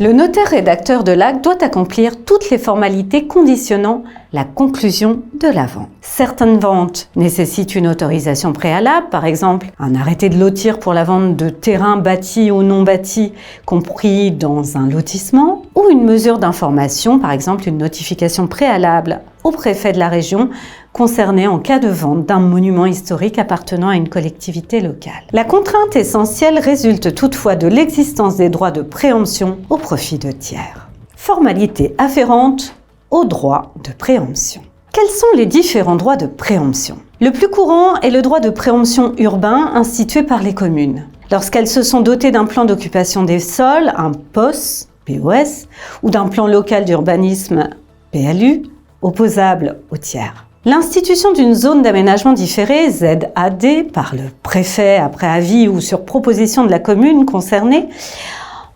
Le notaire rédacteur de l'acte doit accomplir toutes les formalités conditionnant la conclusion de la vente. Certaines ventes nécessitent une autorisation préalable, par exemple un arrêté de lotir pour la vente de terrains bâtis ou non bâtis compris dans un lotissement, ou une mesure d'information, par exemple une notification préalable au préfet de la région concernée en cas de vente d'un monument historique appartenant à une collectivité locale. La contrainte essentielle résulte toutefois de l'existence des droits de préemption au profit de tiers. Formalité afférente aux droits de préemption. Quels sont les différents droits de préemption? Le plus courant est le droit de préemption urbain institué par les communes. Lorsqu'elles se sont dotées d'un plan d'occupation des sols, un POS, POS, ou d'un plan local d'urbanisme, PLU, opposable aux tiers. L'institution d'une zone d'aménagement différé, ZAD, par le préfet après avis ou sur proposition de la commune concernée,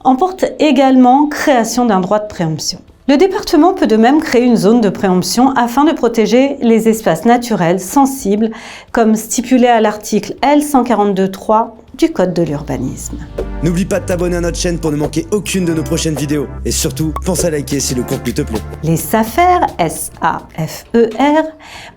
emporte également création d'un droit de préemption. Le département peut de même créer une zone de préemption afin de protéger les espaces naturels sensibles, comme stipulé à l'article L142.3 du Code de l'urbanisme. N'oublie pas de t'abonner à notre chaîne pour ne manquer aucune de nos prochaines vidéos. Et surtout, pense à liker si le contenu te plaît. Les SAFER, S-A-F-E-R,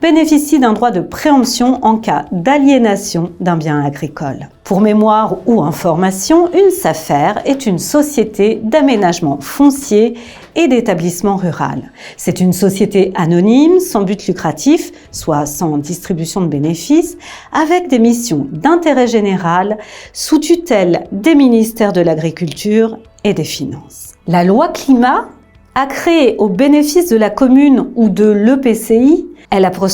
bénéficient d'un droit de préemption en cas d'aliénation d'un bien agricole. Pour mémoire ou information, une SAFER est une société d'aménagement foncier et d'établissement rural. C'est une société anonyme, sans but lucratif, soit sans distribution de bénéfices, avec des missions d'intérêt général, sous tutelle des ministères de l'Agriculture et des Finances. La loi Climat a créé au bénéfice de la commune ou de l'EPCI, L''EPCI,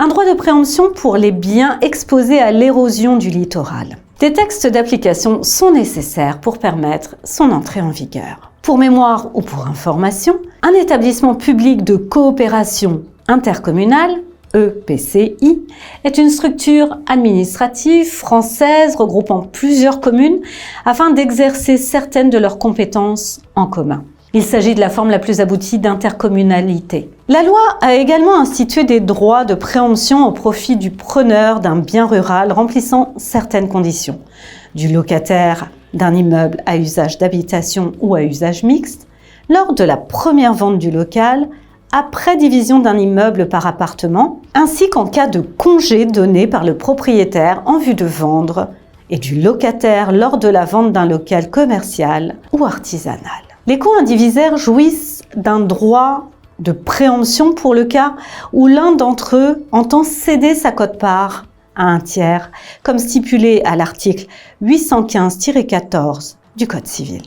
un droit de préemption pour les biens exposés à l'érosion du littoral. Des textes d'application sont nécessaires pour permettre son entrée en vigueur. Pour mémoire ou pour information, un établissement public de coopération intercommunale, EPCI, est une structure administrative française regroupant plusieurs communes afin d'exercer certaines de leurs compétences en commun. Il s'agit de la forme la plus aboutie d'intercommunalité. La loi a également institué des droits de préemption au profit du preneur d'un bien rural remplissant certaines conditions, du locataire d'un immeuble à usage d'habitation ou à usage mixte, lors de la première vente du local, après division d'un immeuble par appartement, ainsi qu'en cas de congé donné par le propriétaire en vue de vendre, et du locataire lors de la vente d'un local commercial ou artisanal. Les co-indivisaires jouissent d'un droit de préemption pour le cas où l'un d'entre eux entend céder sa quote-part à un tiers, comme stipulé à l'article 815-14 du Code civil.